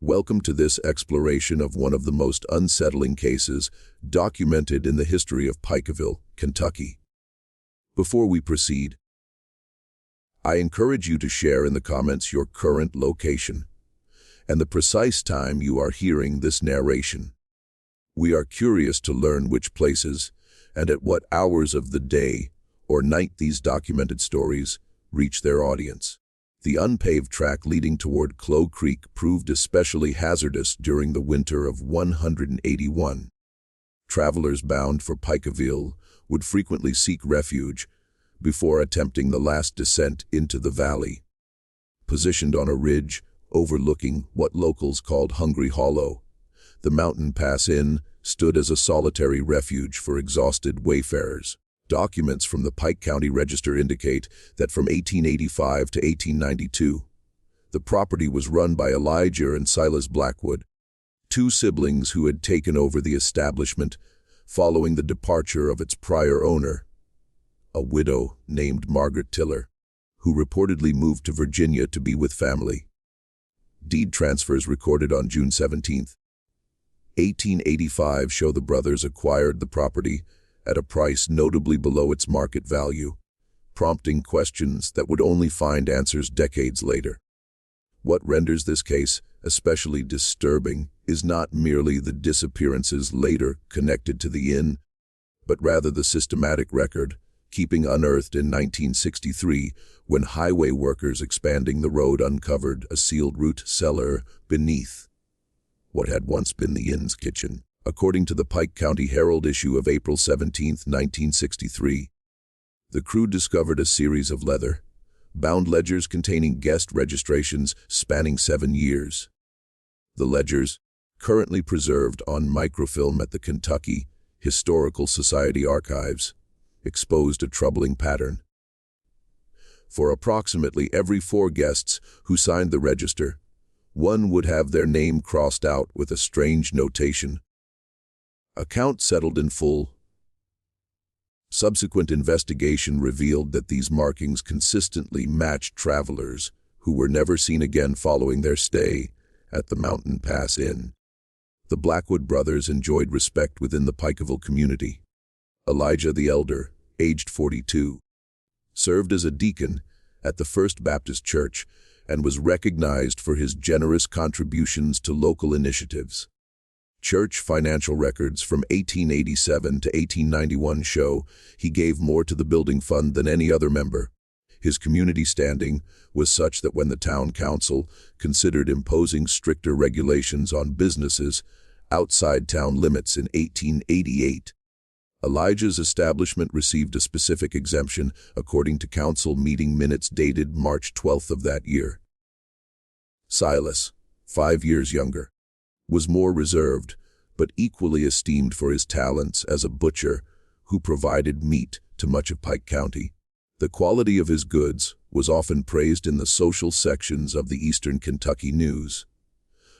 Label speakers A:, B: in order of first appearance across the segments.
A: Welcome to this exploration of one of the most unsettling cases documented in the history of Pikeville, Kentucky. Before we proceed, I encourage you to share in the comments your current location and the precise time you are hearing this narration. We are curious to learn which places and at what hours of the day or night these documented stories reach their audience. The unpaved track leading toward Clough Creek proved especially hazardous during the winter of 181. Travelers bound for Pikeville would frequently seek refuge before attempting the last descent into the valley. Positioned on a ridge overlooking what locals called Hungry Hollow, the Mountain Pass Inn stood as a solitary refuge for exhausted wayfarers. Documents from the Pike County Register indicate that from 1885 to 1892, the property was run by Elijah and Silas Blackwood, two siblings who had taken over the establishment following the departure of its prior owner, a widow named Margaret Tiller, who reportedly moved to Virginia to be with family. Deed transfers recorded on June 17, 1885 show the brothers acquired the property at a price notably below its market value, prompting questions that would only find answers decades later. What renders this case especially disturbing is not merely the disappearances later connected to the inn, but rather the systematic record keeping unearthed in 1963 when highway workers expanding the road uncovered a sealed root cellar beneath what had once been the inn's kitchen. According to the Pike County Herald issue of April 17, 1963, the crew discovered a series of leather-bound ledgers containing guest registrations spanning 7 years. The ledgers, currently preserved on microfilm at the Kentucky Historical Society archives, exposed a troubling pattern. For approximately every 4 guests who signed the register, one would have their name crossed out with a strange notation: "Account settled in full." Subsequent investigation revealed that these markings consistently matched travelers who were never seen again following their stay at the Mountain Pass Inn. The Blackwood brothers enjoyed respect within the Pikeville community. Elijah the Elder, aged 42, served as a deacon at the First Baptist Church and was recognized for his generous contributions to local initiatives. Church financial records from 1887 to 1891 show he gave more to the building fund than any other member. His community standing was such that when the town council considered imposing stricter regulations on businesses outside town limits in 1888, Elijah's establishment received a specific exemption according to council meeting minutes dated March 12th of that year. Silas, 5 years younger, was more reserved, but equally esteemed for his talents as a butcher who provided meat to much of Pike County. The quality of his goods was often praised in the social sections of the Eastern Kentucky News,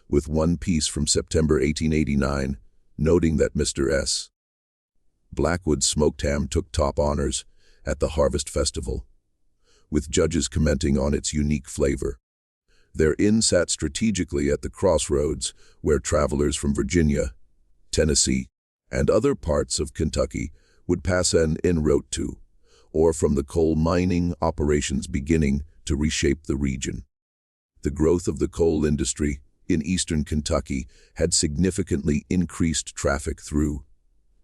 A: with one piece from September 1889 noting that Mr. S. Blackwood's smoked ham took top honors at the Harvest Festival, with judges commenting on its unique flavor. Their inn sat strategically at the crossroads where travelers from Virginia, Tennessee, and other parts of Kentucky would pass en route to, or from the coal mining operations beginning to reshape the region. The growth of the coal industry in eastern Kentucky had significantly increased traffic through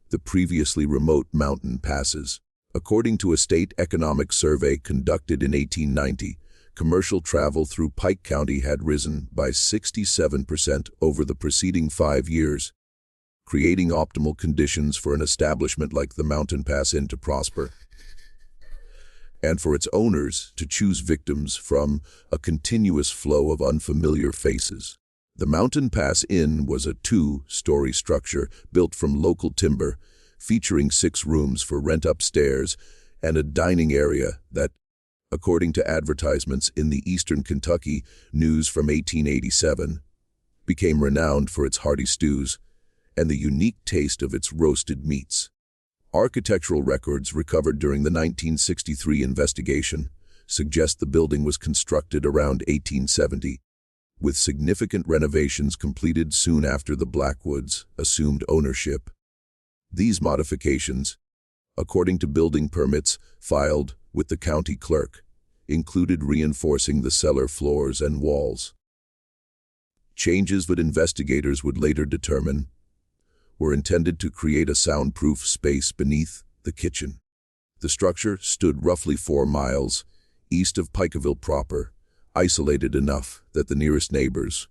A: the previously remote mountain passes. According to a state economic survey conducted in 1890, commercial travel through Pike County had risen by 67% over the preceding 5 years, creating optimal conditions for an establishment like the Mountain Pass Inn to prosper, and for its owners to choose victims from a continuous flow of unfamiliar faces. The Mountain Pass Inn was a 2-story structure built from local timber, featuring 6 rooms for rent upstairs and a dining area that, according to advertisements in the Eastern Kentucky News from 1887, became renowned for its hearty stews and the unique taste of its roasted meats. Architectural records recovered during the 1963 investigation suggest the building was constructed around 1870, with significant renovations completed soon after the Blackwoods assumed ownership. These modifications, according to building permits filed with the county clerk, included reinforcing the cellar floors and walls. Changes that investigators would later determine were intended to create a soundproof space beneath the kitchen. The structure stood roughly 4 miles east of Pikeville proper, isolated enough that the nearest neighbors,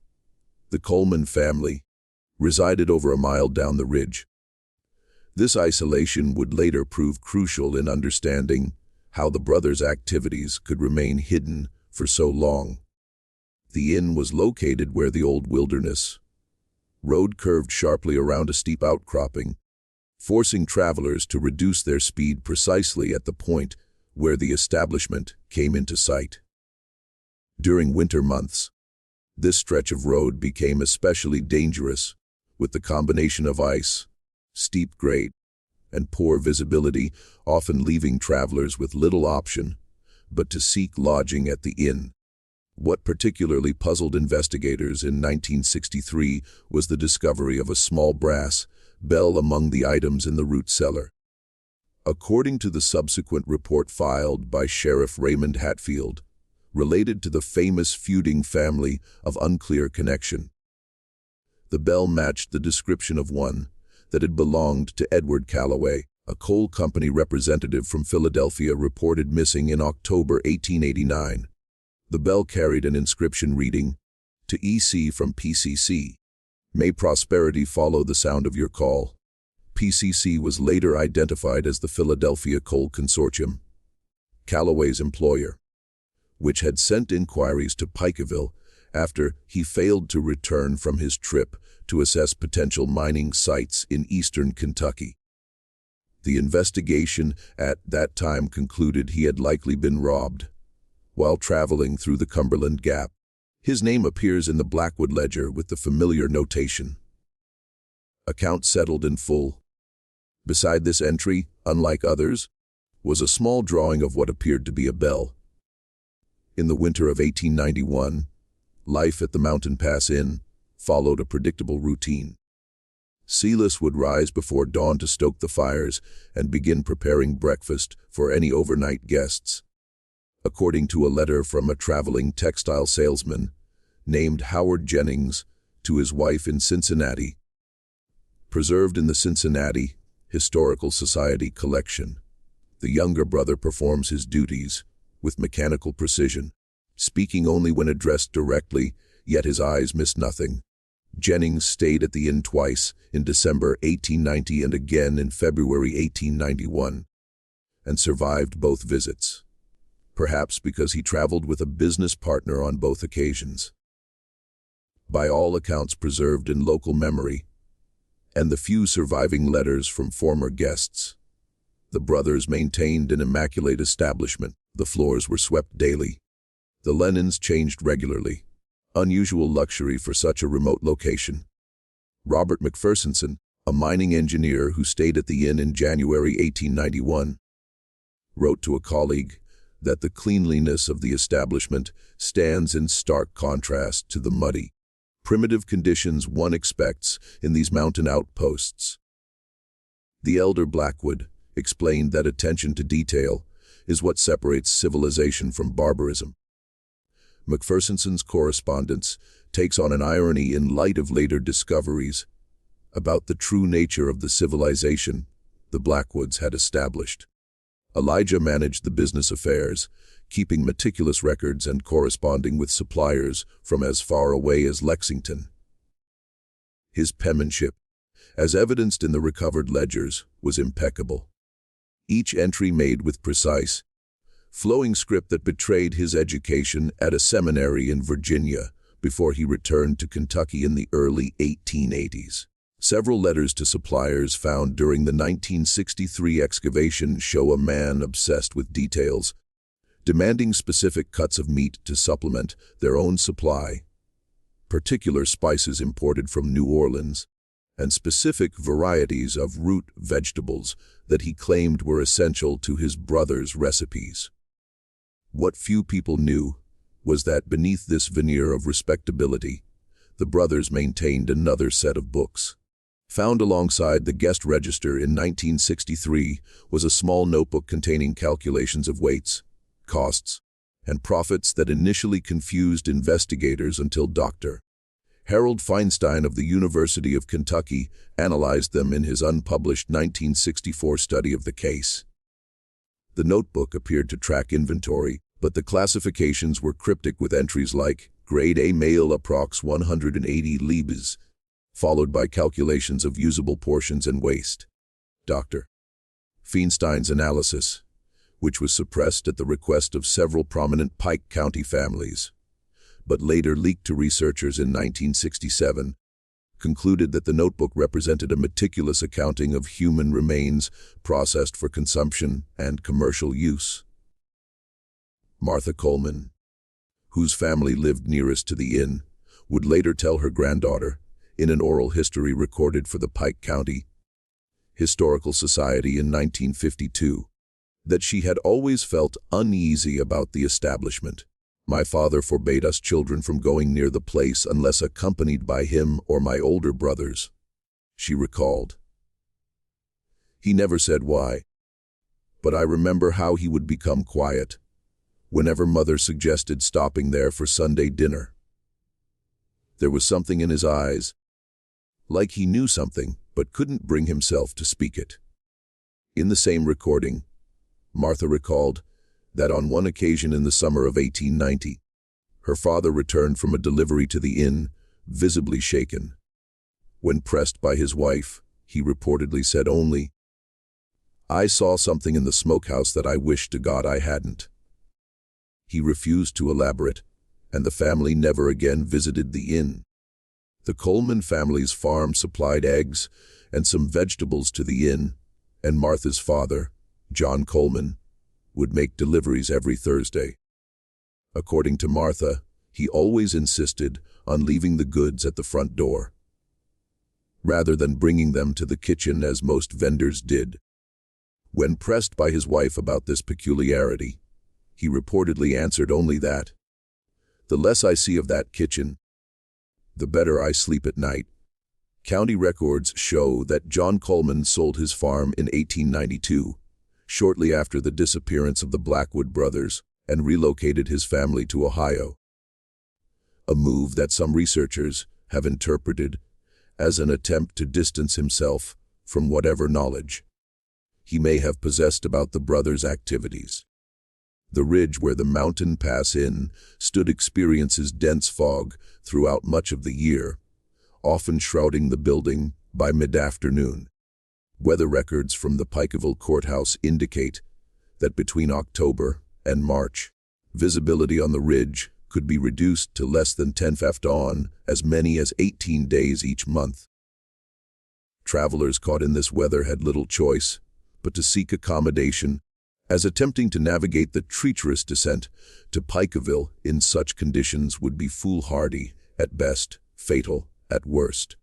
A: the Coleman family, resided over a mile down the ridge. This isolation would later prove crucial in understanding how the brothers' activities could remain hidden for so long. The inn was located where the old wilderness road curved sharply around a steep outcropping, forcing travelers to reduce their speed precisely at the point where the establishment came into sight. During winter months, this stretch of road became especially dangerous, with the combination of ice, steep grade, and poor visibility often leaving travelers with little option but to seek lodging at the inn. What particularly puzzled investigators in 1963 was the discovery of a small brass bell among the items in the root cellar. According to the subsequent report filed by Sheriff Raymond Hatfield, related to the famous feuding family of unclear connection. The bell matched the description of one that had belonged to Edward Calloway, a coal company representative from Philadelphia reported missing in October 1889. The bell carried an inscription reading, "To EC from PCC. May prosperity follow the sound of your call." PCC was later identified as the Philadelphia Coal Consortium, Calloway's employer, which had sent inquiries to Pikeville after he failed to return from his trip to assess potential mining sites in eastern Kentucky. The investigation at that time concluded he had likely been robbed while traveling through the Cumberland Gap. His name appears in the Blackwood ledger with the familiar notation, "Account settled in full." Beside this entry, unlike others, was a small drawing of what appeared to be a bell. In the winter of 1891, life at the Mountain Pass Inn followed a predictable routine. Silas would rise before dawn to stoke the fires and begin preparing breakfast for any overnight guests. According to a letter from a traveling textile salesman named Howard Jennings to his wife in Cincinnati, preserved in the Cincinnati Historical Society collection, the younger brother performs his duties with mechanical precision, speaking only when addressed directly, yet his eyes miss nothing. Jennings stayed at the inn twice, in December 1890 and again in February 1891, and survived both visits, perhaps because he traveled with a business partner on both occasions. By all accounts preserved in local memory, and the few surviving letters from former guests, the brothers maintained an immaculate establishment. The floors were swept daily. The linens changed regularly, unusual luxury for such a remote location. Robert McPherson, a mining engineer who stayed at the inn in January 1891, wrote to a colleague that the cleanliness of the establishment stands in stark contrast to the muddy, primitive conditions one expects in these mountain outposts. The elder Blackwood explained that attention to detail is what separates civilization from barbarism. McPherson's correspondence takes on an irony in light of later discoveries about the true nature of the civilization the Blackwoods had established. Elijah managed the business affairs, keeping meticulous records and corresponding with suppliers from as far away as Lexington. His penmanship, as evidenced in the recovered ledgers, was impeccable. Each entry made with precise, flowing script that betrayed his education at a seminary in Virginia before he returned to Kentucky in the early 1880s. Several letters to suppliers found during the 1963 excavation show a man obsessed with details, demanding specific cuts of meat to supplement their own supply, particular spices imported from New Orleans, and specific varieties of root vegetables that he claimed were essential to his brother's recipes. What few people knew was that beneath this veneer of respectability, the brothers maintained another set of books. Found alongside the guest register in 1963 was a small notebook containing calculations of weights, costs, and profits that initially confused investigators until Dr. Harold Feinstein of the University of Kentucky analyzed them in his unpublished 1964 study of the case. The notebook appeared to track inventory, but the classifications were cryptic with entries like grade A male approx 180 libras, followed by calculations of usable portions and waste. Dr. Feinstein's analysis, which was suppressed at the request of several prominent Pike County families, but later leaked to researchers in 1967, concluded that the notebook represented a meticulous accounting of human remains processed for consumption and commercial use. Martha Coleman, whose family lived nearest to the inn, would later tell her granddaughter, in an oral history recorded for the Pike County Historical Society in 1952, that she had always felt uneasy about the establishment. My father forbade us children from going near the place unless accompanied by him or my older brothers, she recalled. He never said why, but I remember how he would become quiet whenever Mother suggested stopping there for Sunday dinner. There was something in his eyes, like he knew something but couldn't bring himself to speak it. In the same recording, Martha recalled that on one occasion in the summer of 1890, her father returned from a delivery to the inn, visibly shaken. When pressed by his wife, he reportedly said only, "I saw something in the smokehouse that I wish to God I hadn't." He refused to elaborate, and the family never again visited the inn. The Coleman family's farm supplied eggs and some vegetables to the inn, and Martha's father, John Coleman, would make deliveries every Thursday. According to Martha, he always insisted on leaving the goods at the front door, rather than bringing them to the kitchen as most vendors did. When pressed by his wife about this peculiarity, he reportedly answered only that, "The less I see of that kitchen, the better I sleep at night." County records show that John Coleman sold his farm in 1892, shortly after the disappearance of the Blackwood brothers, and relocated his family to Ohio, a move that some researchers have interpreted as an attempt to distance himself from whatever knowledge he may have possessed about the brothers' activities. The ridge where the mountain pass in stood experiences dense fog throughout much of the year, often shrouding the building by mid-afternoon. Weather records from the Pikeville courthouse indicate that between October and March, visibility on the ridge could be reduced to less than 10 feet on as many as 18 days each month. Travelers caught in this weather had little choice but to seek accommodation, as attempting to navigate the treacherous descent to Pikeville in such conditions would be foolhardy at best, fatal at worst.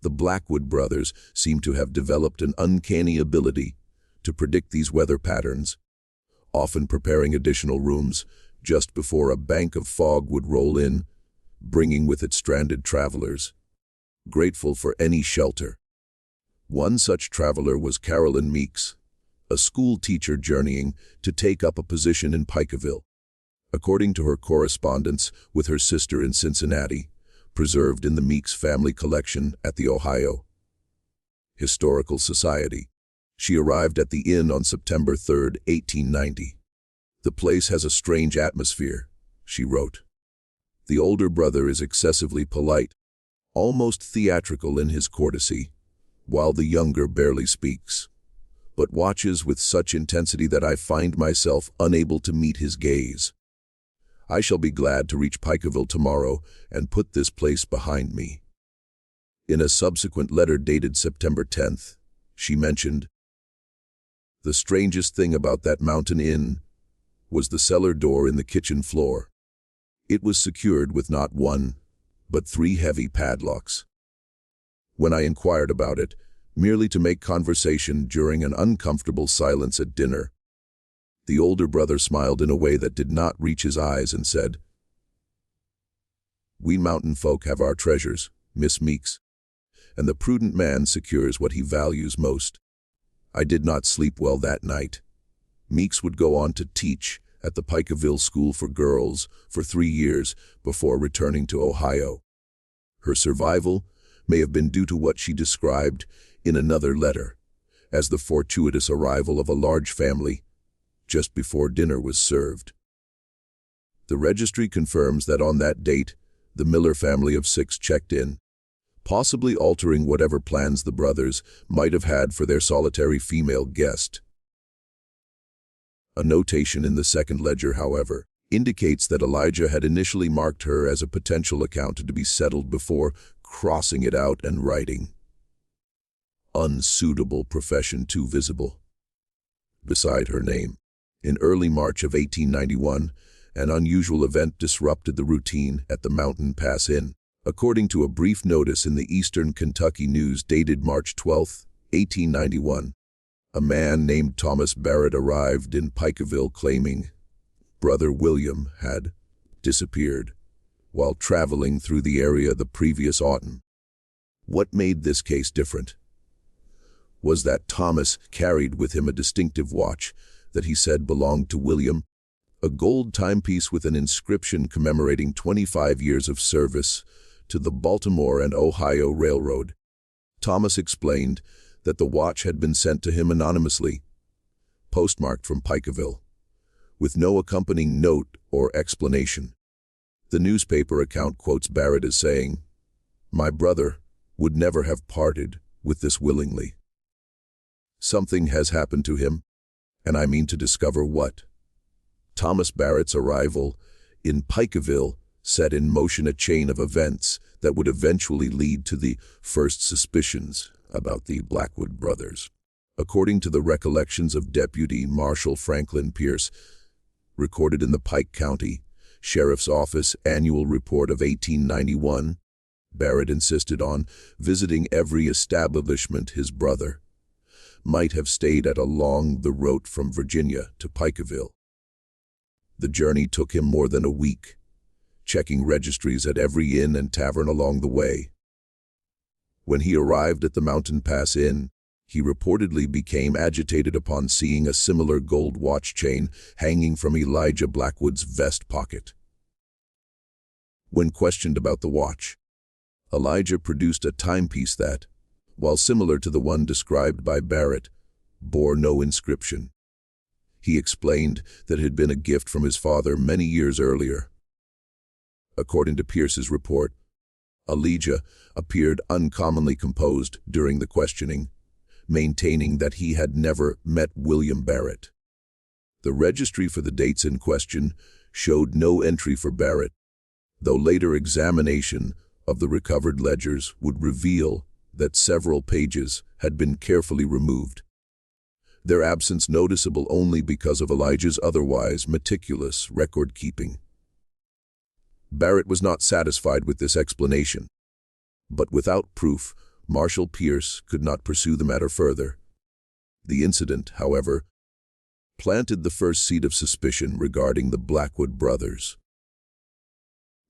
A: The Blackwood brothers seem to have developed an uncanny ability to predict these weather patterns, often preparing additional rooms just before a bank of fog would roll in, bringing with it stranded travelers, grateful for any shelter. One such traveler was Carolyn Meeks, a school teacher journeying to take up a position in Pikeville. According to her correspondence with her sister in Cincinnati, preserved in the Meeks family collection at the Ohio Historical Society, she arrived at the inn on September 3, 1890. "The place has a strange atmosphere," she wrote. "The older brother is excessively polite, almost theatrical in his courtesy, while the younger barely speaks, but watches with such intensity that I find myself unable to meet his gaze. I shall be glad to reach Pikeville tomorrow and put this place behind me." In a subsequent letter dated September 10th, she mentioned, "The strangest thing about that mountain inn was the cellar door in the kitchen floor. It was secured with not one, but 3 heavy padlocks. When I inquired about it, merely to make conversation during an uncomfortable silence at dinner, The older brother smiled in a way that did not reach his eyes and said, "We mountain folk have our treasures, Miss Meeks, and the prudent man secures what he values most." I did not sleep well that night. Meeks would go on to teach at the Pikeville School for Girls for 3 years before returning to Ohio. Her survival may have been due to what she described in another letter as the fortuitous arrival of a large family just before dinner was served. The registry confirms that on that date, the Miller family of 6 checked in, possibly altering whatever plans the brothers might have had for their solitary female guest. A notation in the second ledger, however, indicates that Elijah had initially marked her as a potential account to be settled before crossing it out and writing, "Unsuitable profession too visible," beside her name. In early March of 1891, an unusual event disrupted the routine at the Mountain Pass Inn. According to a brief notice in the Eastern Kentucky News dated March 12, 1891, a man named Thomas Barrett arrived in Pikeville claiming Brother William had disappeared while traveling through the area the previous autumn. What made this case different was that Thomas carried with him a distinctive watch that he said belonged to William, a gold timepiece with an inscription commemorating 25 years of service to the Baltimore and Ohio Railroad. Thomas explained that the watch had been sent to him anonymously, postmarked from Pikeville, with no accompanying note or explanation. The newspaper account quotes Barrett as saying, "My brother would never have parted with this willingly. Something has happened to him, and I mean to discover what." Thomas Barrett's arrival in Pikeville set in motion a chain of events that would eventually lead to the first suspicions about the Blackwood brothers. According to the recollections of Deputy Marshal Franklin Pierce, recorded in the Pike County Sheriff's Office Annual Report of 1891, Barrett insisted on visiting every establishment his brother might have stayed at along the route from Virginia to Pikeville. The journey took him more than a week, checking registries at every inn and tavern along the way. When he arrived at the Mountain Pass Inn, he reportedly became agitated upon seeing a similar gold watch chain hanging from Elijah Blackwood's vest pocket. When questioned about the watch, Elijah produced a timepiece that, while similar to the one described by Barrett, bore no inscription. He explained that it had been a gift from his father many years earlier. According to Pierce's report, Elijah appeared uncommonly composed during the questioning, maintaining that he had never met William Barrett. The registry for the dates in question showed no entry for Barrett, though later examination of the recovered ledgers would reveal that several pages had been carefully removed, their absence noticeable only because of Elijah's otherwise meticulous record-keeping. Barrett was not satisfied with this explanation, but without proof, Marshal Pierce could not pursue the matter further. The incident, however, planted the first seed of suspicion regarding the Blackwood brothers.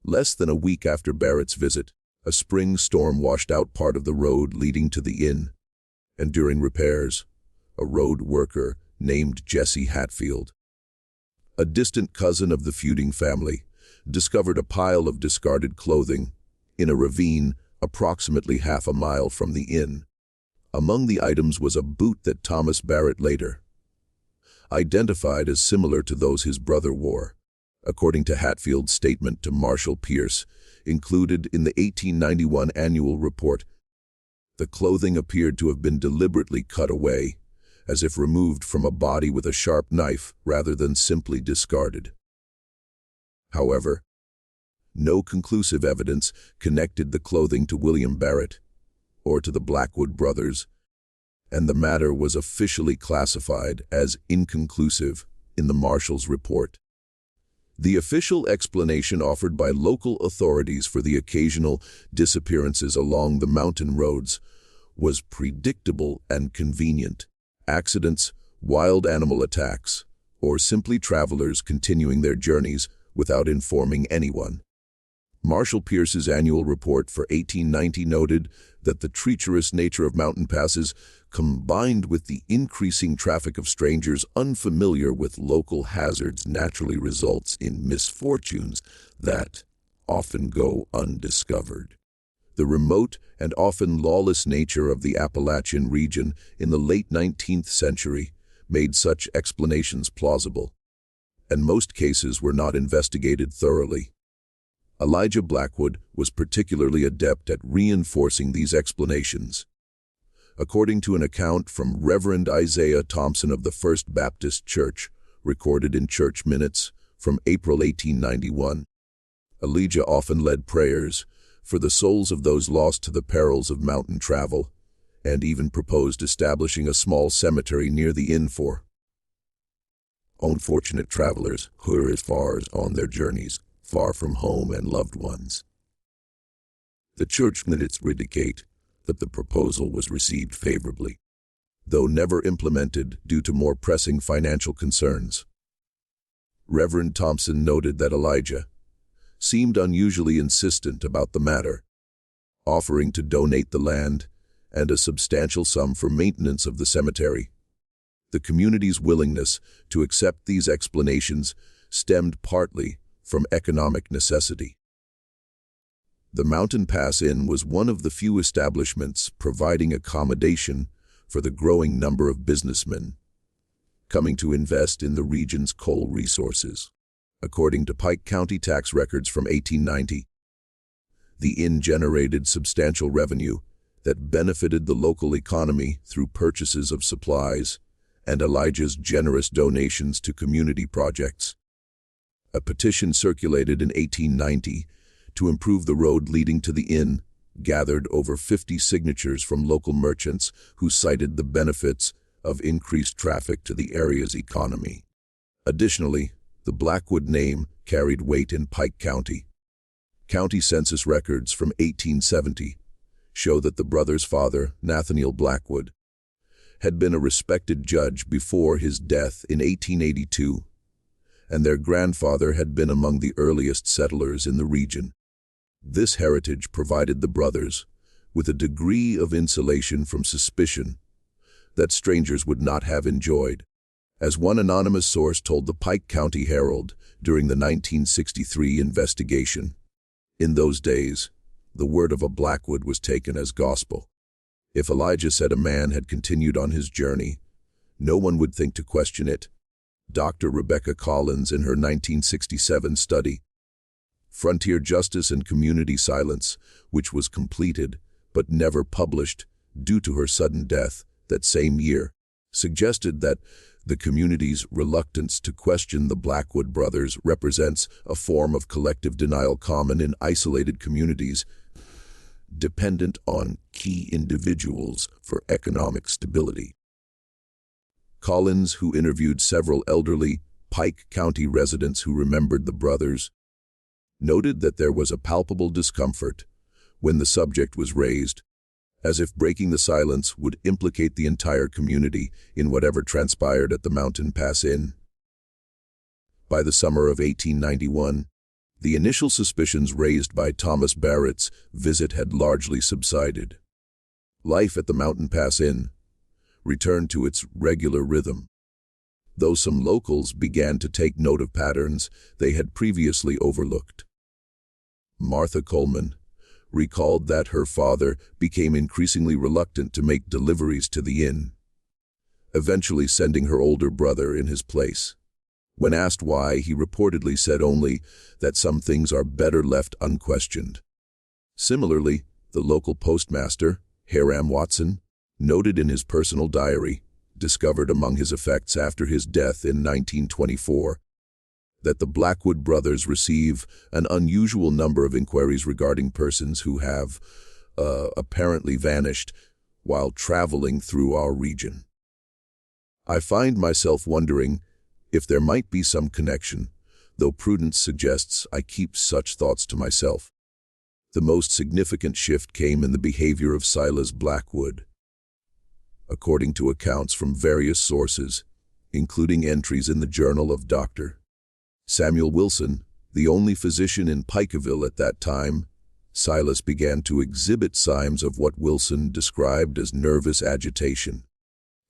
A: Less than a week after Barrett's visit, a spring storm washed out part of the road leading to the inn, and during repairs, a road worker named Jesse Hatfield, a distant cousin of the feuding family, discovered a pile of discarded clothing in a ravine approximately half a mile from the inn. Among the items was a boot that Thomas Barrett later identified as similar to those his brother wore, according to Hatfield's statement to Marshal Pierce, included in the 1891 annual report. The clothing appeared to have been deliberately cut away, as if removed from a body with a sharp knife rather than simply discarded. However, no conclusive evidence connected the clothing to William Barrett or to the Blackwood brothers, and the matter was officially classified as inconclusive in the Marshal's report. The official explanation offered by local authorities for the occasional disappearances along the mountain roads was predictable and convenient: accidents, wild animal attacks, or simply travelers continuing their journeys without informing anyone. Marshall Pierce's annual report for 1890 noted that the treacherous nature of mountain passes, combined with the increasing traffic of strangers unfamiliar with local hazards, naturally results in misfortunes that often go undiscovered. The remote and often lawless nature of the Appalachian region in the late 19th century made such explanations plausible, and most cases were not investigated thoroughly. Elijah Blackwood was particularly adept at reinforcing these explanations. According to an account from Reverend Isaiah Thompson of the First Baptist Church, recorded in church minutes from April 1891, Elijah often led prayers for the souls of those lost to the perils of mountain travel, and even proposed establishing a small cemetery near the inn for unfortunate travelers who are as far on their journeys, far from home and loved ones. The church minutes indicate that the proposal was received favorably, though never implemented due to more pressing financial concerns. Reverend Thompson noted that Elijah seemed unusually insistent about the matter, offering to donate the land and a substantial sum for maintenance of the cemetery. The community's willingness to accept these explanations stemmed partly from economic necessity. The Mountain Pass Inn was one of the few establishments providing accommodation for the growing number of businessmen coming to invest in the region's coal resources. According to Pike County tax records from 1890, the inn generated substantial revenue that benefited the local economy through purchases of supplies and Elijah's generous donations to community projects. A petition circulated in 1890 to improve the road leading to the inn gathered over 50 signatures from local merchants who cited the benefits of increased traffic to the area's economy. Additionally, the Blackwood name carried weight in Pike County. County census records from 1870 show that the brothers' father, Nathaniel Blackwood, had been a respected judge before his death in 1882, and their grandfather had been among the earliest settlers in the region. This heritage provided the brothers with a degree of insulation from suspicion that strangers would not have enjoyed. As one anonymous source told the Pike County Herald during the 1963 investigation, in those days, the word of a Blackwood was taken as gospel. If Elijah said a man had continued on his journey, no one would think to question it. Dr. Rebecca Collins, in her 1967 study, Frontier Justice and Community Silence, which was completed but never published due to her sudden death that same year, suggested that the community's reluctance to question the Blackwood brothers represents a form of collective denial common in isolated communities, dependent on key individuals for economic stability. Collins, who interviewed several elderly Pike County residents who remembered the brothers, noted that there was a palpable discomfort when the subject was raised, as if breaking the silence would implicate the entire community in whatever transpired at the Mountain Pass Inn. By the summer of 1891, the initial suspicions raised by Thomas Barrett's visit had largely subsided. Life at the Mountain Pass Inn returned to its regular rhythm, though some locals began to take note of patterns they had previously overlooked. Martha Coleman recalled that her father became increasingly reluctant to make deliveries to the inn, eventually sending her older brother in his place. When asked why, he reportedly said only that some things are better left unquestioned. Similarly, the local postmaster, Hiram Watson, noted in his personal diary, discovered among his effects after his death in 1924, that the Blackwood brothers receive an unusual number of inquiries regarding persons who have apparently vanished while traveling through our region. I find myself wondering if there might be some connection, though prudence suggests I keep such thoughts to myself. The most significant shift came in the behavior of Silas Blackwood. According to accounts from various sources, including entries in the journal of Dr. Samuel Wilson, the only physician in Pikeville at that time. Silas began to exhibit signs of what Wilson described as nervous agitation.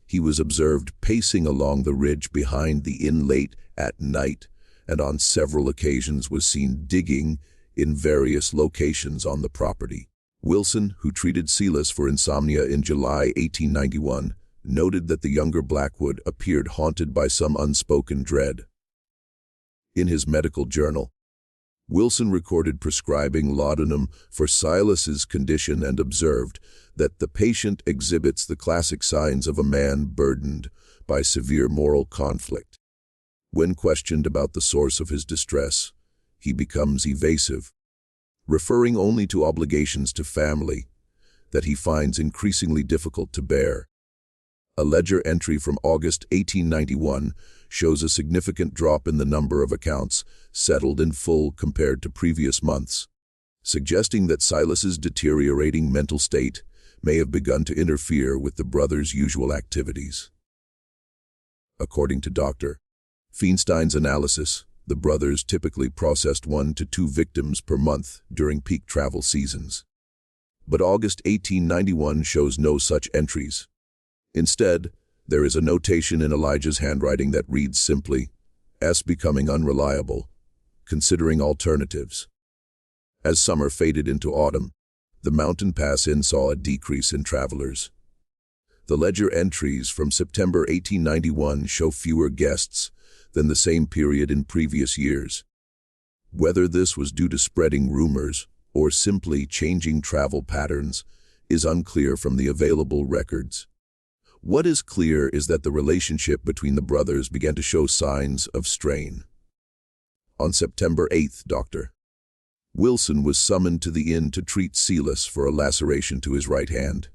A: He was observed pacing along the ridge behind the inn late at night, and on several occasions was seen digging in various locations on the property. Wilson, who treated Silas for insomnia in July 1891, noted that the younger Blackwood appeared haunted by some unspoken dread. In his medical journal, Wilson recorded prescribing laudanum for Silas's condition and observed that the patient exhibits the classic signs of a man burdened by severe moral conflict. When questioned about the source of his distress, he becomes evasive, referring only to obligations to family that he finds increasingly difficult to bear. A ledger entry from August 1891 shows a significant drop in the number of accounts settled in full compared to previous months, suggesting that Silas's deteriorating mental state may have begun to interfere with the brothers' usual activities. According to Dr. Feinstein's analysis, the brothers typically processed 1 to 2 victims per month during peak travel seasons. But August 1891 shows no such entries. Instead, there is a notation in Elijah's handwriting that reads simply, "S becoming unreliable, considering alternatives." As summer faded into autumn, the Mountain Pass Inn saw a decrease in travelers. The ledger entries from September 1891 show fewer guests than the same period in previous years. Whether this was due to spreading rumors or simply changing travel patterns is unclear from the available records. What is clear is that the relationship between the brothers began to show signs of strain. On September 8th, Dr. Wilson was summoned to the inn to treat Silas for a laceration to his right hand.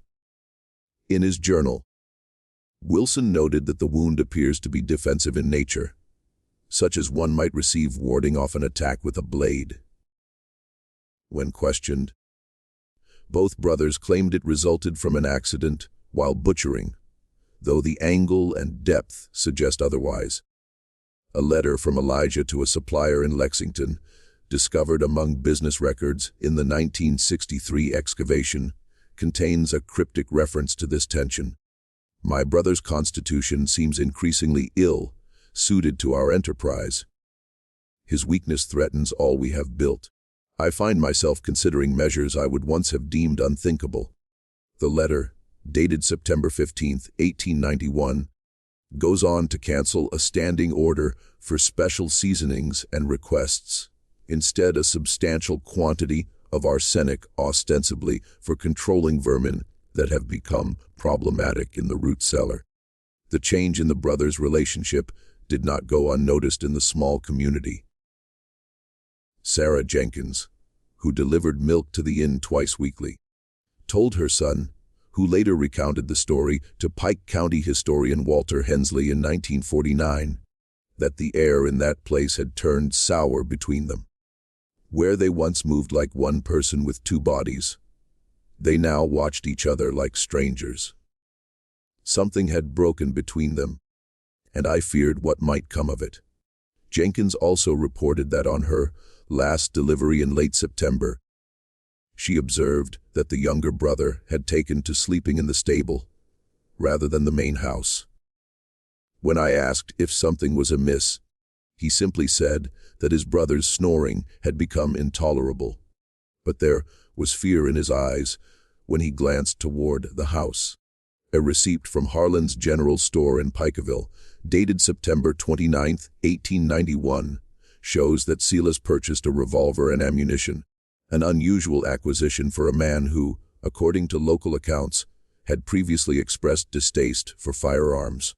A: In his journal, Wilson noted that the wound appears to be defensive in nature, such as one might receive warding off an attack with a blade. When questioned, both brothers claimed it resulted from an accident while butchering, though the angle and depth suggest otherwise. A letter from Elijah to a supplier in Lexington, discovered among business records in the 1963 excavation, contains a cryptic reference to this tension. "My brother's constitution seems increasingly ill-suited to our enterprise. His weakness threatens all we have built. I find myself considering measures I would once have deemed unthinkable." The letter, dated September 15, 1891, goes on to cancel a standing order for special seasonings and requests, instead a substantial quantity of arsenic ostensibly for controlling vermin that have become problematic in the root cellar. The change in the brothers' relationship did not go unnoticed in the small community. Sarah Jenkins, who delivered milk to the inn twice weekly, told her son, who later recounted the story to Pike County historian Walter Hensley in 1949, that the air in that place had turned sour between them. Where they once moved like one person with 2 bodies, they now watched each other like strangers. Something had broken between them, and I feared what might come of it. Jenkins also reported that on her last delivery in late September, she observed that the younger brother had taken to sleeping in the stable rather than the main house. When I asked if something was amiss, he simply said that his brother's snoring had become intolerable, but there was fear in his eyes when he glanced toward the house. A receipt from Harlan's General Store in Pikeville, dated September 29, 1891, shows that Silas purchased a revolver and ammunition, an unusual acquisition for a man who, according to local accounts, had previously expressed distaste for firearms.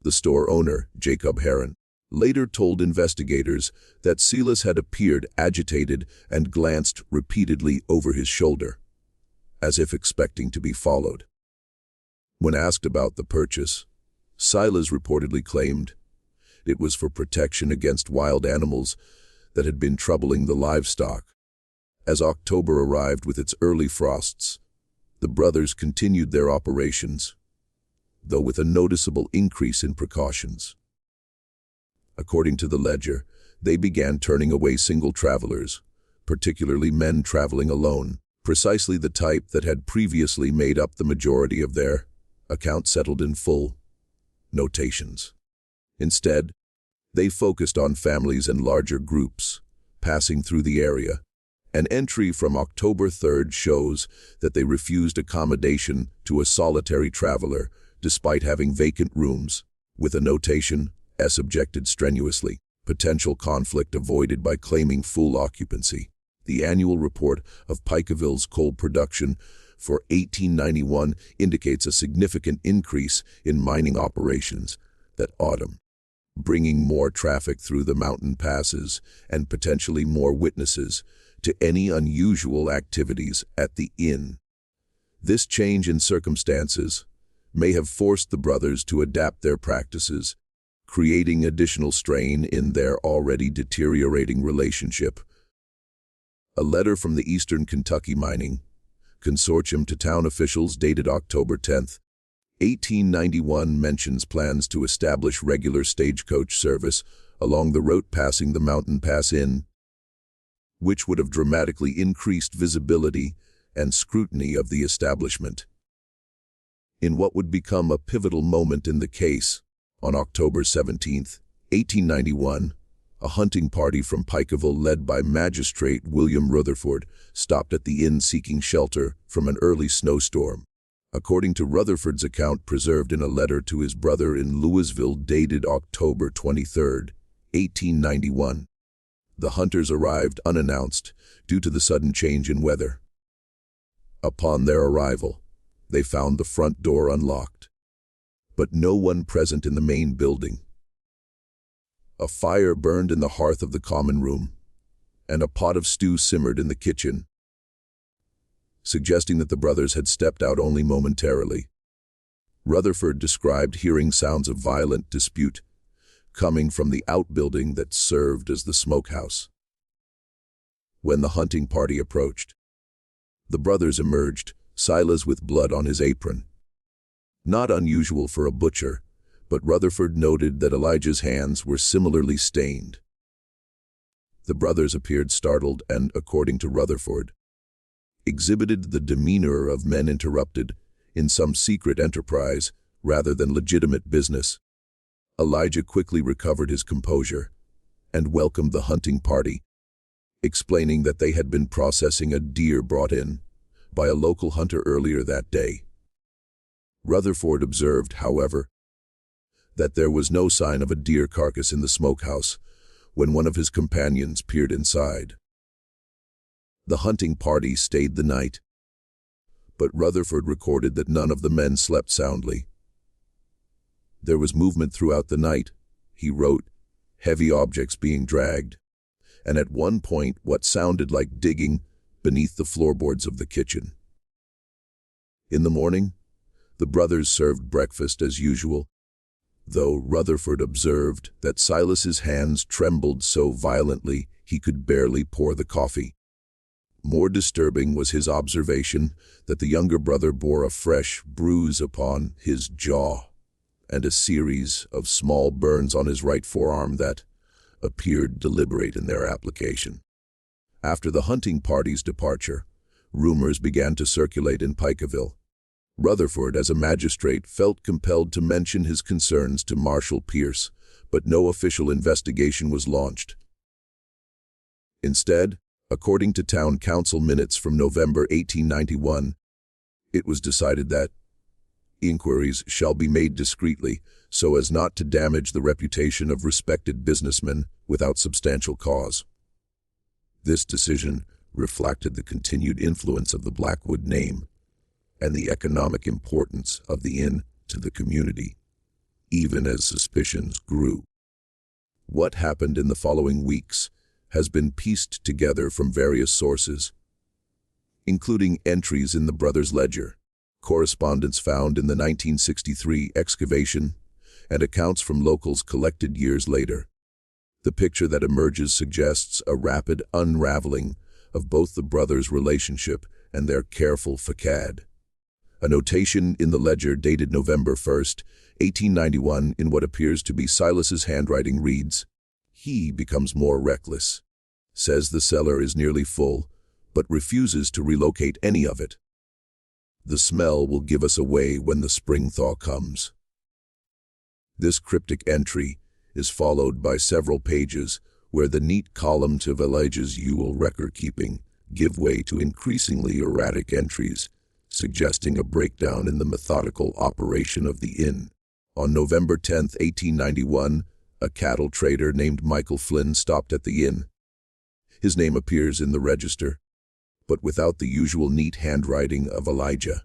A: The store owner, Jacob Heron, later told investigators that Silas had appeared agitated and glanced repeatedly over his shoulder, as if expecting to be followed. When asked about the purchase, Silas reportedly claimed it was for protection against wild animals that had been troubling the livestock. As October arrived with its early frosts, the brothers continued their operations. though with a noticeable increase in precautions. According to the ledger, they began turning away single travelers, particularly men traveling alone, precisely the type that had previously made up the majority of their account settled in full notations. Instead, they focused on families and larger groups passing through the area. An entry from October 3rd shows that they refused accommodation to a solitary traveler despite having vacant rooms, with a notation, S objected strenuously, potential conflict avoided by claiming full occupancy. The annual report of Pikeville's coal production for 1891 indicates a significant increase in mining operations that autumn, bringing more traffic through the mountain passes and potentially more witnesses to any unusual activities at the inn. This change in circumstances may have forced the brothers to adapt their practices, creating additional strain in their already deteriorating relationship. A letter from the Eastern Kentucky Mining Consortium to town officials dated October 10, 1891 mentions plans to establish regular stagecoach service along the route passing the Mountain Pass Inn, which would have dramatically increased visibility and scrutiny of the establishment. In what would become a pivotal moment in the case, on October 17, 1891, a hunting party from Pikeville led by Magistrate William Rutherford stopped at the inn seeking shelter from an early snowstorm. According to Rutherford's account preserved in a letter to his brother in Louisville dated October 23, 1891, the hunters arrived unannounced due to the sudden change in weather. Upon their arrival, they found the front door unlocked, but no one present in the main building. A fire burned in the hearth of the common room, and a pot of stew simmered in the kitchen, suggesting that the brothers had stepped out only momentarily. Rutherford described hearing sounds of violent dispute coming from the outbuilding that served as the smokehouse. When the hunting party approached, the brothers emerged, Silas with blood on his apron. Not unusual for a butcher, but Rutherford noted that Elijah's hands were similarly stained. The brothers appeared startled and, according to Rutherford, exhibited the demeanor of men interrupted in some secret enterprise rather than legitimate business. Elijah quickly recovered his composure and welcomed the hunting party, explaining that they had been processing a deer brought in by a local hunter earlier that day. Rutherford observed, however, that there was no sign of a deer carcass in the smokehouse when one of his companions peered inside. The hunting party stayed the night, but Rutherford recorded that none of the men slept soundly. There was movement throughout the night, he wrote, heavy objects being dragged, and at one point what sounded like digging beneath the floorboards of the kitchen. In the morning, the brothers served breakfast as usual, though Rutherford observed that Silas's hands trembled so violently he could barely pour the coffee. More disturbing was his observation that the younger brother bore a fresh bruise upon his jaw and a series of small burns on his right forearm that appeared deliberate in their application. After the hunting party's departure, rumors began to circulate in Pikeville. Rutherford, as a magistrate, felt compelled to mention his concerns to Marshal Pierce, but no official investigation was launched. Instead, according to town council minutes from November 1891, it was decided that inquiries shall be made discreetly so as not to damage the reputation of respected businessmen without substantial cause. This decision reflected the continued influence of the Blackwood name and the economic importance of the inn to the community, even as suspicions grew. What happened in the following weeks has been pieced together from various sources, including entries in the brothers' ledger, correspondence found in the 1963 excavation, and accounts from locals collected years later. The picture that emerges suggests a rapid unraveling of both the brothers' relationship and their careful facade, A notation in the ledger dated November 1st, 1891, in what appears to be Silas's handwriting reads, "He becomes more reckless. Says the cellar is nearly full, but refuses to relocate any of it. The smell will give us away when the spring thaw comes." This cryptic entry is followed by several pages where the neat columns of Elijah's Yule record-keeping give way to increasingly erratic entries, suggesting a breakdown in the methodical operation of the inn. On November 10th, 1891, a cattle trader named Michael Flynn stopped at the inn. His name appears in the register, but without the usual neat handwriting of Elijah.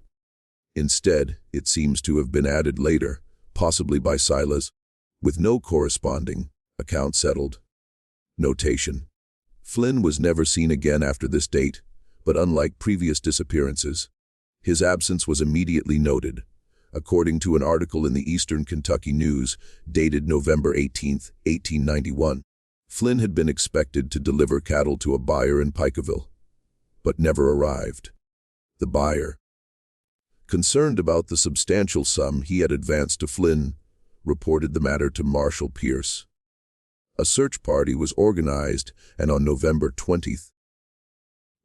A: Instead, it seems to have been added later, possibly by Silas, with no corresponding account settled. Notation: Flynn was never seen again after this date, but unlike previous disappearances, his absence was immediately noted. According to an article in the Eastern Kentucky News, dated November 18th, 1891, Flynn had been expected to deliver cattle to a buyer in Pikeville, but never arrived. The buyer, concerned about the substantial sum he had advanced to Flynn, reported the matter to Marshal Pierce. A search party was organized, and on November 20th,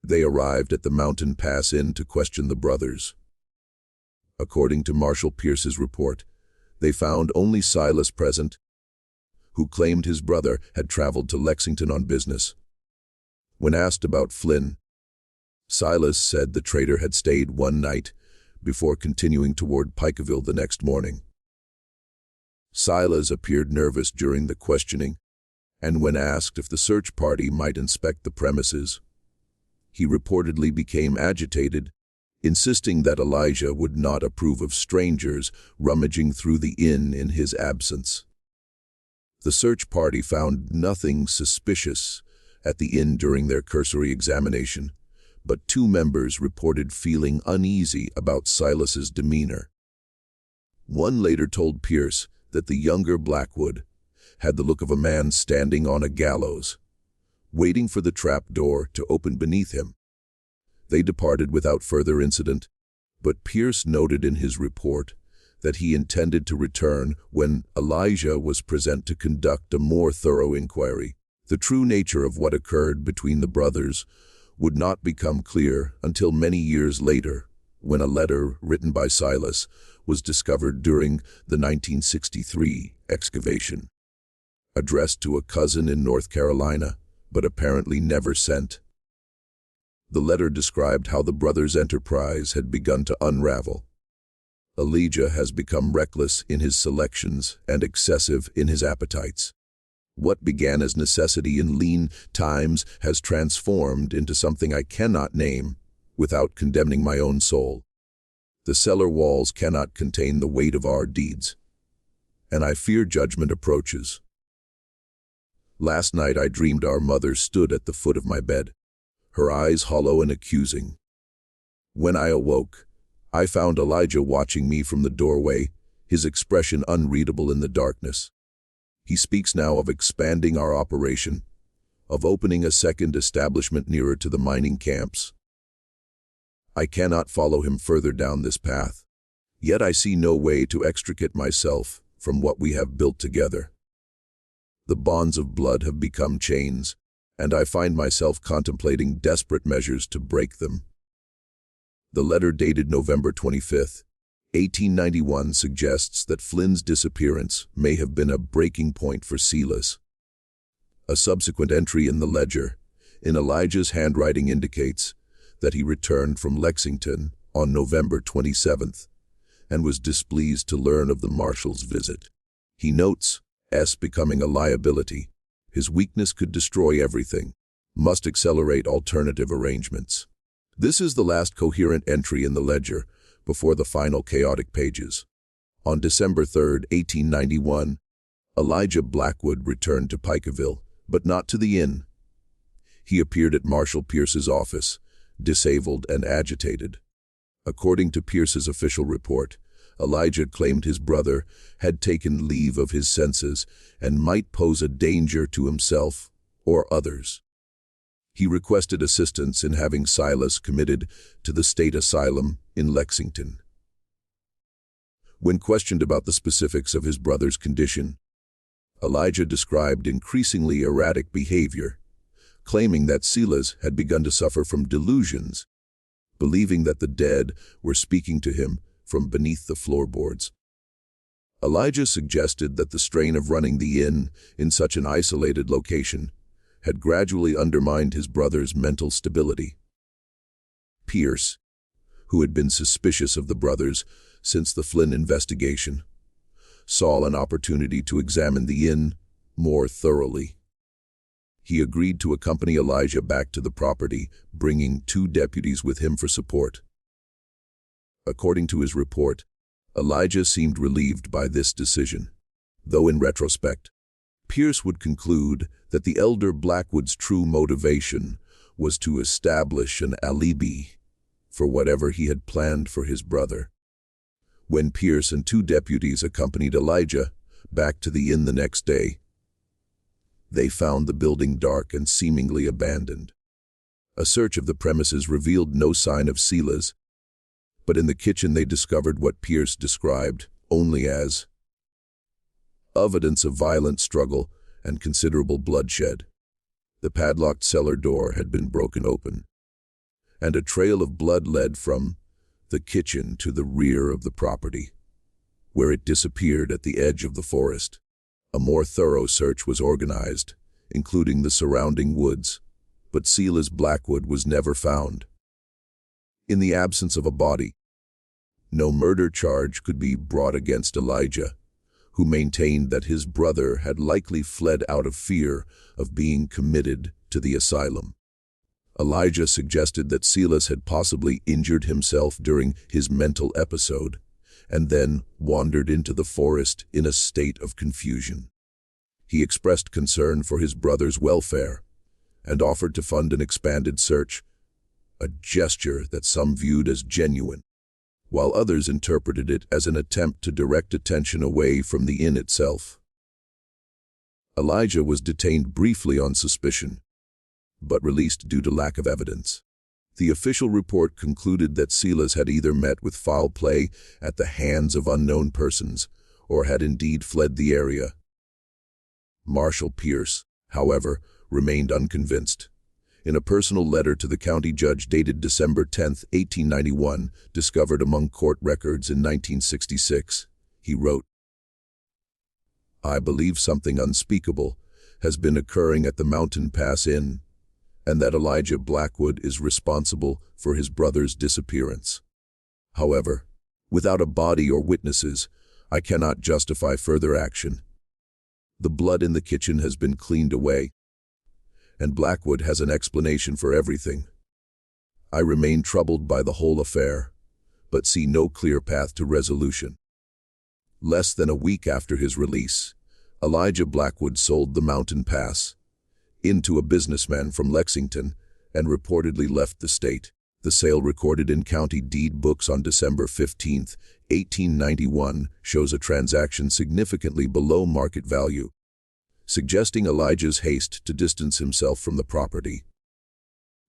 A: they arrived at the Mountain Pass Inn to question the brothers. According to Marshal Pierce's report, they found only Silas present, who claimed his brother had traveled to Lexington on business. When asked about Flynn, Silas said the trader had stayed one night before continuing toward Pikeville the next morning. Silas appeared nervous during the questioning, and when asked if the search party might inspect the premises, he reportedly became agitated, insisting that Elijah would not approve of strangers rummaging through the inn in his absence. The search party found nothing suspicious at the inn during their cursory examination, but two members reported feeling uneasy about Silas's demeanor. One later told Pierce that the younger Blackwood had the look of a man standing on a gallows, waiting for the trap door to open beneath him. They departed without further incident, but Pierce noted in his report that he intended to return when Elijah was present to conduct a more thorough inquiry. The true nature of what occurred between the brothers would not become clear until many years later, when a letter written by Silas was discovered during the 1963 excavation. Addressed to a cousin in North Carolina, but apparently never sent. The letter described how the brothers' enterprise had begun to unravel. Elijah has become reckless in his selections and excessive in his appetites. What began as necessity in lean times has transformed into something I cannot name without condemning my own soul. The cellar walls cannot contain the weight of our deeds, and I fear judgment approaches. Last night I dreamed our mother stood at the foot of my bed, her eyes hollow and accusing. When I awoke, I found Elijah watching me from the doorway, his expression unreadable in the darkness. He speaks now of expanding our operation, of opening a second establishment nearer to the mining camps. I cannot follow him further down this path, yet I see no way to extricate myself from what we have built together. The bonds of blood have become chains, and I find myself contemplating desperate measures to break them. The letter dated November 25th, 1891 suggests that Flynn's disappearance may have been a breaking point for Silas. A subsequent entry in the ledger, in Elijah's handwriting, indicates that he returned from Lexington on November 27th and was displeased to learn of the marshal's visit. He notes, S becoming a liability. His weakness could destroy everything. Must accelerate alternative arrangements. This is the last coherent entry in the ledger before the final chaotic pages. On December 3rd, 1891, Elijah Blackwood returned to Pikeville, but not to the inn. He appeared at Marshal Pierce's office, disabled and agitated. According to Pierce's official report, Elijah claimed his brother had taken leave of his senses and might pose a danger to himself or others. He requested assistance in having Silas committed to the state asylum in Lexington. When questioned about the specifics of his brother's condition, Elijah described increasingly erratic behavior, claiming that Silas had begun to suffer from delusions, believing that the dead were speaking to him from beneath the floorboards. Elijah suggested that the strain of running the inn in such an isolated location had gradually undermined his brother's mental stability. Pierce, who had been suspicious of the brothers since the Flynn investigation, saw an opportunity to examine the inn more thoroughly. He agreed to accompany Elijah back to the property, bringing 2 deputies with him for support. According to his report, Elijah seemed relieved by this decision, though in retrospect, Pierce would conclude that the elder Blackwood's true motivation was to establish an alibi for whatever he had planned for his brother. When Pierce and 2 deputies accompanied Elijah back to the inn the next day, they found the building dark and seemingly abandoned. A search of the premises revealed no sign of Silas, but in the kitchen they discovered what Pierce described only as evidence of violent struggle and considerable bloodshed. The padlocked cellar door had been broken open, and a trail of blood led from the kitchen to the rear of the property, where it disappeared at the edge of the forest. A more thorough search was organized, including the surrounding woods, but Silas Blackwood was never found. In the absence of a body, no murder charge could be brought against Elijah, who maintained that his brother had likely fled out of fear of being committed to the asylum. Elijah suggested that Silas had possibly injured himself during his mental episode, and then wandered into the forest in a state of confusion. He expressed concern for his brother's welfare, and offered to fund an expanded search, a gesture that some viewed as genuine, while others interpreted it as an attempt to direct attention away from the inn itself. Elijah was detained briefly on suspicion, but released due to lack of evidence. The official report concluded that Silas had either met with foul play at the hands of unknown persons, or had indeed fled the area. Marshal Pierce, however, remained unconvinced. In a personal letter to the county judge dated December 10, 1891, discovered among court records in 1966, he wrote, "I believe something unspeakable has been occurring at the Mountain Pass Inn, and that Elijah Blackwood is responsible for his brother's disappearance. However, without a body or witnesses, I cannot justify further action. The blood in the kitchen has been cleaned away, and Blackwood has an explanation for everything. I remain troubled by the whole affair, but see no clear path to resolution." Less than a week after his release, Elijah Blackwood sold the Mountain Pass Inn to a businessman from Lexington and reportedly left the state. The sale, recorded in county deed books on December 15, 1891, shows a transaction significantly below market value, suggesting Elijah's haste to distance himself from the property.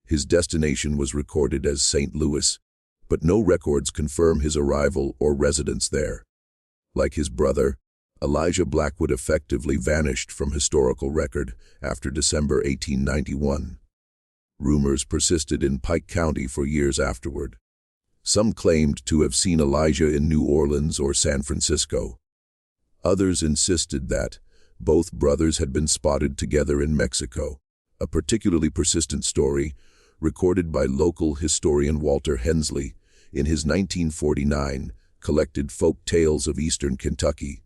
A: His destination was recorded as St. Louis, but no records confirm his arrival or residence there. Like his brother, Elijah Blackwood effectively vanished from historical record after December 1891. Rumors persisted in Pike County for years afterward. Some claimed to have seen Elijah in New Orleans or San Francisco. Others insisted that both brothers had been spotted together in Mexico, a particularly persistent story recorded by local historian Walter Hensley in his 1949 collected Folk Tales of Eastern Kentucky,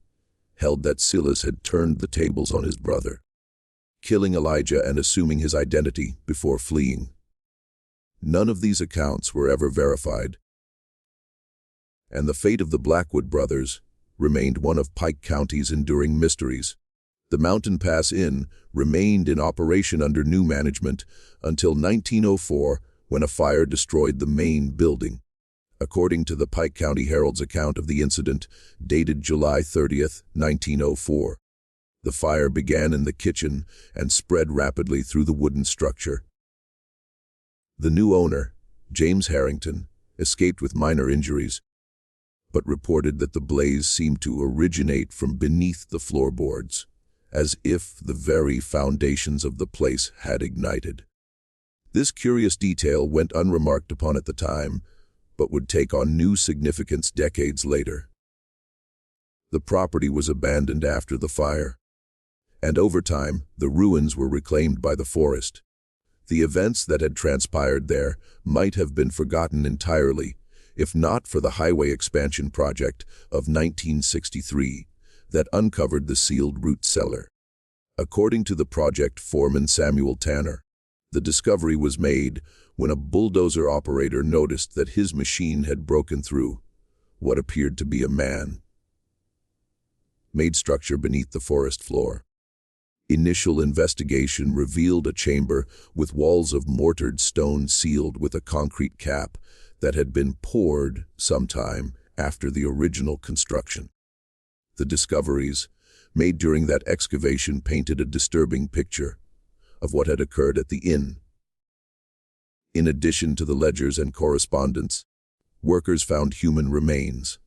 A: held that Silas had turned the tables on his brother, killing Elijah and assuming his identity before fleeing. None of these accounts were ever verified, and the fate of the Blackwood brothers remained one of Pike County's enduring mysteries. The Mountain Pass Inn remained in operation under new management until 1904, when a fire destroyed the main building. According to the Pike County Herald's account of the incident, dated July 30, 1904, the fire began in the kitchen and spread rapidly through the wooden structure. The new owner, James Harrington, escaped with minor injuries, but reported that the blaze seemed to originate from beneath the floorboards, as if the very foundations of the place had ignited. This curious detail went unremarked upon at the time, but would take on new significance decades later. The property was abandoned after the fire, and over time, the ruins were reclaimed by the forest. The events that had transpired there might have been forgotten entirely, if not for the highway expansion project of 1963 that uncovered the sealed root cellar. According to the project foreman Samuel Tanner, the discovery was made when a bulldozer operator noticed that his machine had broken through what appeared to be a man-made structure beneath the forest floor. Initial investigation revealed a chamber with walls of mortared stone sealed with a concrete cap that had been poured sometime after the original construction. The discoveries made during that excavation painted a disturbing picture of what had occurred at the inn. In addition to the ledgers and correspondence, workers found human remains.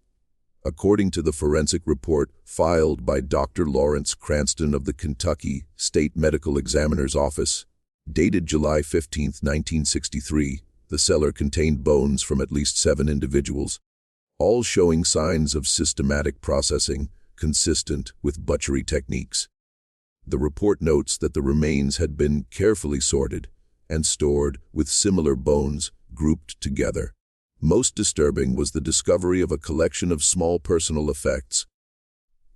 A: According to the forensic report filed by Dr. Lawrence Cranston of the Kentucky State Medical Examiner's Office, dated July 15, 1963, the cellar contained bones from at least 7 individuals, all showing signs of systematic processing consistent with butchery techniques. The report notes that the remains had been carefully sorted and stored with similar bones grouped together. Most disturbing was the discovery of a collection of small personal effects,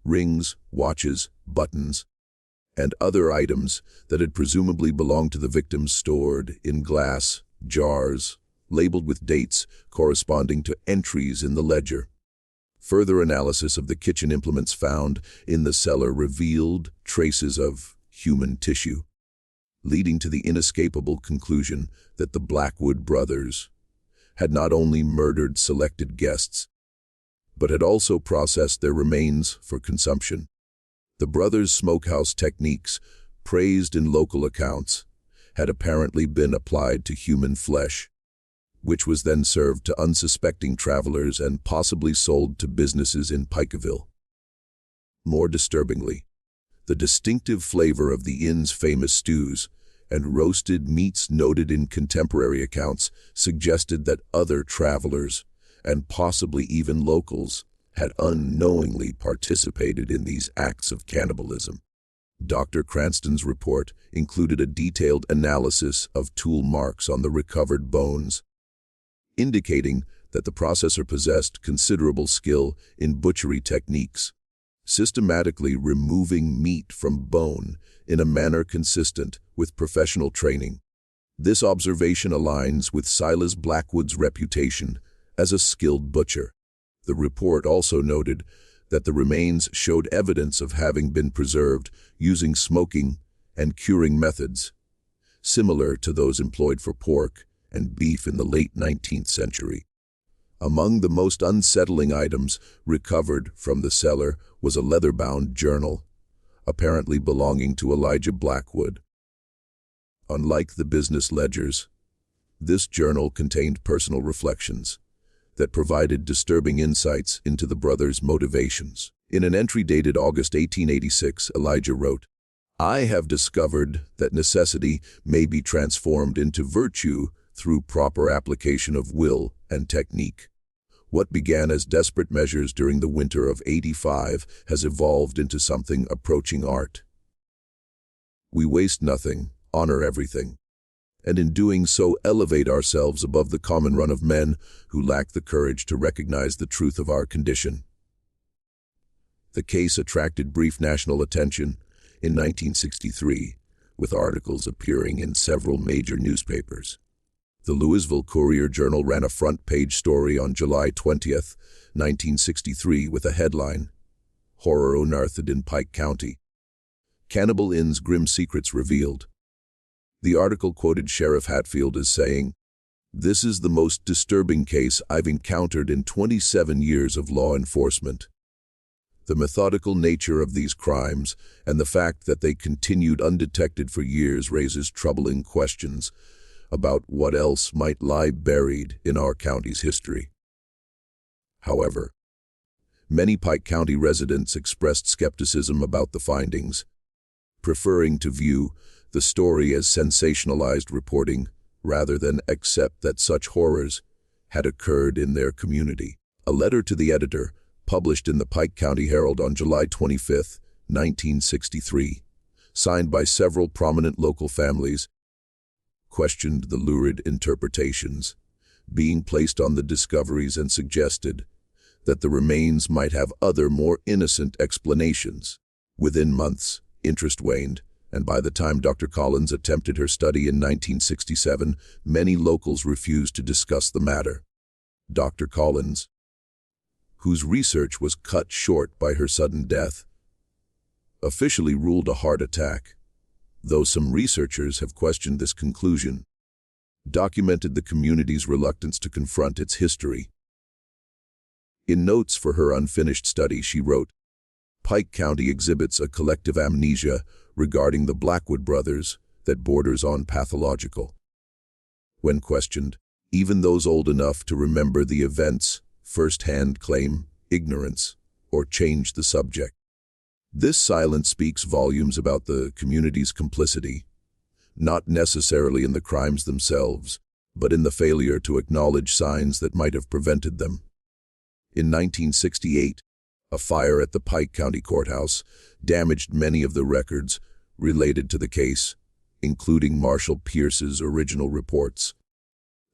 A: rings, watches, buttons, and other items that had presumably belonged to the victims stored in glass jars, labeled with dates corresponding to entries in the ledger. Further analysis of the kitchen implements found in the cellar revealed traces of human tissue, leading to the inescapable conclusion that the Blackwood brothers had not only murdered selected guests, but had also processed their remains for consumption. The brothers' smokehouse techniques, praised in local accounts, had apparently been applied to human flesh, which was then served to unsuspecting travelers and possibly sold to businesses in Pikeville. More disturbingly, the distinctive flavor of the inn's famous stews and roasted meats noted in contemporary accounts suggested that other travelers, and possibly even locals, had unknowingly participated in these acts of cannibalism. Dr. Cranston's report included a detailed analysis of tool marks on the recovered bones, indicating that the processor possessed considerable skill in butchery techniques, systematically removing meat from bone in a manner consistent with professional training. This observation aligns with Silas Blackwood's reputation as a skilled butcher. The report also noted that the remains showed evidence of having been preserved using smoking and curing methods, similar to those employed for pork and beef in the late 19th century. Among the most unsettling items recovered from the cellar was a leather-bound journal, apparently belonging to Elijah Blackwood. Unlike the business ledgers, this journal contained personal reflections that provided disturbing insights into the brothers' motivations. In an entry dated August 1886, Elijah wrote, "I have discovered that necessity may be transformed into virtue through proper application of will and technique. What began as desperate measures during the winter of '85 has evolved into something approaching art. We waste nothing, honor everything, and in doing so elevate ourselves above the common run of men who lack the courage to recognize the truth of our condition." The case attracted brief national attention in 1963, with articles appearing in several major newspapers. The Louisville Courier-Journal ran a front-page story on July 20, 1963, with a headline, "Horror Unearthed in Pike County. Cannibal Inn's Grim Secrets Revealed." The article quoted Sheriff Hatfield as saying, "This is the most disturbing case I've encountered in 27 years of law enforcement. The methodical nature of these crimes and the fact that they continued undetected for years raises troubling questions about what else might lie buried in our county's history." However, Many Pike County residents expressed skepticism about the findings, preferring to view the story as sensationalized reporting rather than accept that such horrors had occurred in their community. A letter to the editor, published in the Pike County Herald on July 25, 1963, signed by several prominent local families, questioned the lurid interpretations being placed on the discoveries and suggested that the remains might have other, more innocent explanations. Within months, interest waned, and by the time Dr. Collins attempted her study in 1967, many locals refused to discuss the matter. Dr. Collins, whose research was cut short by her sudden death, officially ruled a heart attack, though some researchers have questioned this conclusion, documented the community's reluctance to confront its history. In notes for her unfinished study, she wrote, "Pike County exhibits a collective amnesia regarding the Blackwood brothers that borders on pathological. When questioned, even those old enough to remember the events firsthand claim ignorance or change the subject. This silence speaks volumes about the community's complicity, not necessarily in the crimes themselves, but in the failure to acknowledge signs that might have prevented them." In 1968, a fire at the Pike County Courthouse damaged many of the records related to the case, including Marshall Pierce's original reports.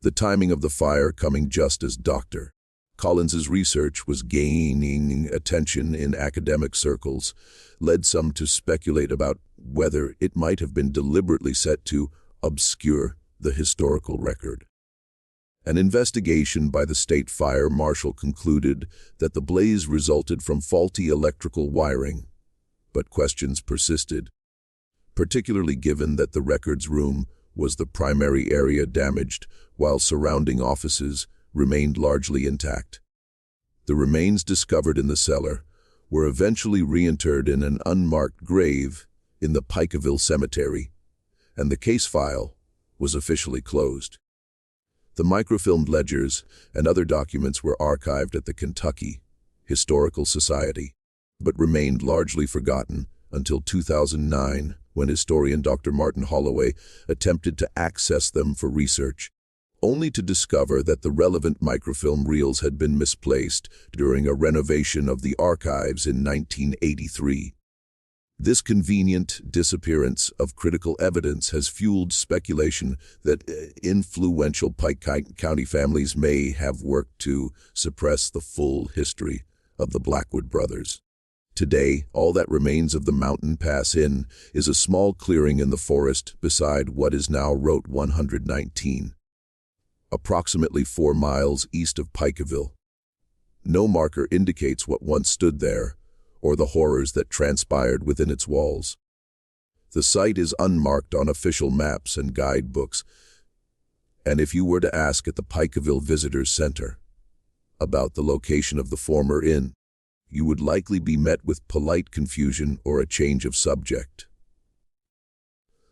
A: The timing of the fire coming just as Dr. Collins's research was gaining attention in academic circles led some to speculate about whether it might have been deliberately set to obscure the historical record. An investigation by the state fire marshal concluded that the blaze resulted from faulty electrical wiring, but questions persisted, particularly given that the records room was the primary area damaged while surrounding offices remained largely intact. The remains discovered in the cellar were eventually reinterred in an unmarked grave in the Pikeville Cemetery, and the case file was officially closed. The microfilmed ledgers and other documents were archived at the Kentucky Historical Society, but remained largely forgotten until 2009, when historian Dr. Martin Holloway attempted to access them for research, only to discover that the relevant microfilm reels had been misplaced during a renovation of the archives in 1983. This convenient disappearance of critical evidence has fueled speculation that influential Pike County families may have worked to suppress the full history of the Blackwood brothers. Today, all that remains of the Mountain Pass Inn is a small clearing in the forest beside what is now Route 119, approximately 4 miles east of Pikeville. No marker indicates what once stood there, or the horrors that transpired within its walls. The site is unmarked on official maps and guidebooks, and if you were to ask at the Pikeville Visitors Center about the location of the former inn, you would likely be met with polite confusion or a change of subject.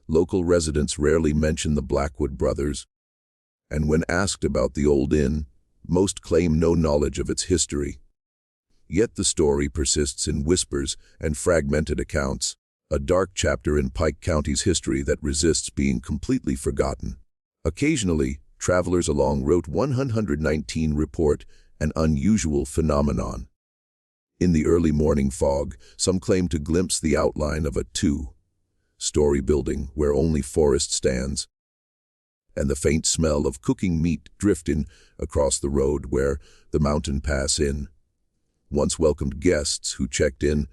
A: Local residents rarely mention the Blackwood brothers, and when asked about the old inn, most claim no knowledge of its history. Yet the story persists in whispers and fragmented accounts, a dark chapter in Pike County's history that resists being completely forgotten. Occasionally, travelers along Route 119 report an unusual phenomenon. In the early morning fog, some claim to glimpse the outline of a 2-story building where only forest stands, and the faint smell of cooking meat drifting across the road where the Mountain Pass Inn once welcomed guests who checked in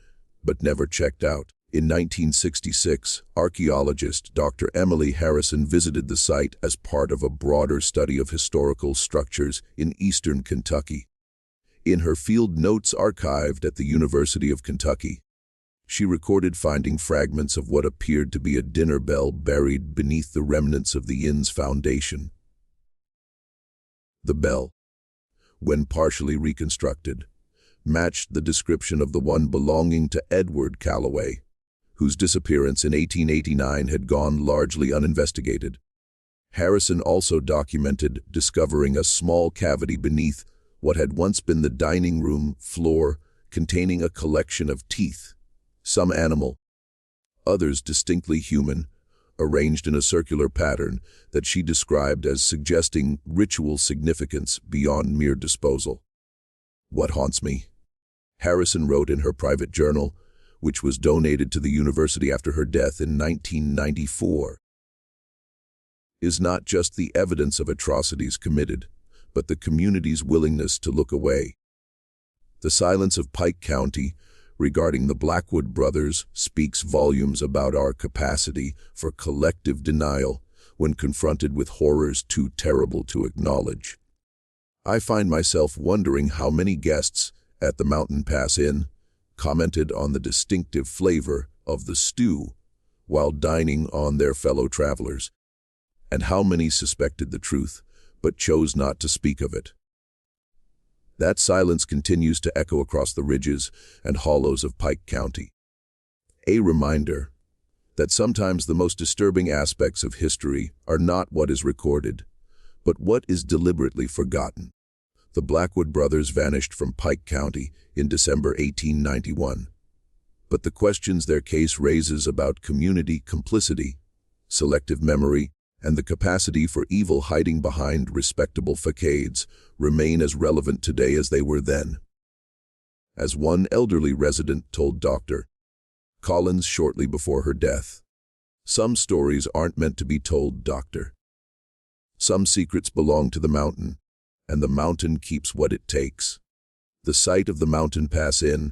A: but never checked out. In 1966, archaeologist Dr. Emily Harrison visited the site as part of a broader study of historical structures in eastern Kentucky. In her field notes archived at the University of Kentucky, she recorded finding fragments of what appeared to be a dinner bell buried beneath the remnants of the inn's foundation. The bell, when partially reconstructed, matched the description of the one belonging to Edward Calloway, whose disappearance in 1889 had gone largely uninvestigated. Harrison also documented discovering a small cavity beneath what had once been the dining room floor containing a collection of teeth, some animal, others distinctly human, arranged in a circular pattern that she described as suggesting ritual significance beyond mere disposal. "What haunts me," Harrison wrote in her private journal, which was donated to the university after her death in 1994, "is not just the evidence of atrocities committed, but the community's willingness to look away. The silence of Pike County regarding the Blackwood brothers speaks volumes about our capacity for collective denial when confronted with horrors too terrible to acknowledge. I find myself wondering how many guests at the Mountain Pass Inn commented on the distinctive flavor of the stew while dining on their fellow travelers, and how many suspected the truth but chose not to speak of it. That silence continues to echo across the ridges and hollows of Pike County. A reminder that sometimes the most disturbing aspects of history are not what is recorded, but what is deliberately forgotten. The Blackwood brothers vanished from Pike County in December 1891. But the questions their case raises about community complicity, selective memory, and the capacity for evil hiding behind respectable facades remain as relevant today as they were then. As one elderly resident told Dr. Collins shortly before her death, "Some stories aren't meant to be told, Doctor. Some secrets belong to the mountain, and the mountain keeps what it takes." The site of the Mountain Pass Inn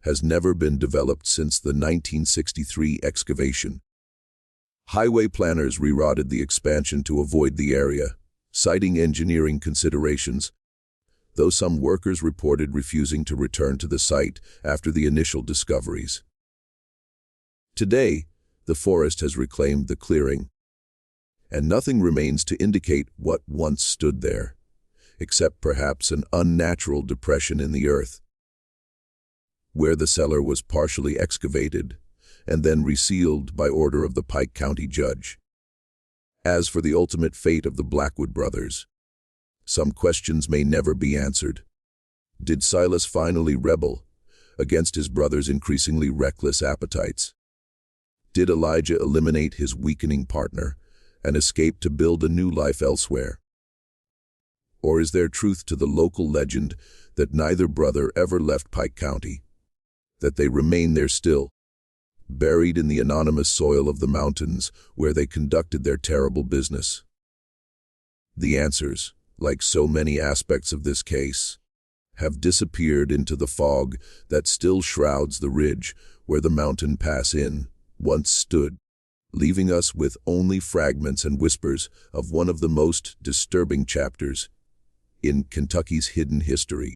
A: has never been developed since the 1963 excavation. Highway planners rerouted the expansion to avoid the area, citing engineering considerations, though some workers reported refusing to return to the site after the initial discoveries. Today, the forest has reclaimed the clearing, and nothing remains to indicate what once stood there, except perhaps an unnatural depression in the earth, where the cellar was partially excavated and then resealed by order of the Pike County judge. As for the ultimate fate of the Blackwood brothers, some questions may never be answered. Did Silas finally rebel against his brother's increasingly reckless appetites? Did Elijah eliminate his weakening partner and escape to build a new life elsewhere? Or is there truth to the local legend that neither brother ever left Pike County, that they remain there still, buried in the anonymous soil of the mountains where they conducted their terrible business? The answers, like so many aspects of this case, have disappeared into the fog that still shrouds the ridge where the Mountain Pass Inn once stood, leaving us with only fragments and whispers of one of the most disturbing chapters in Kentucky's hidden history.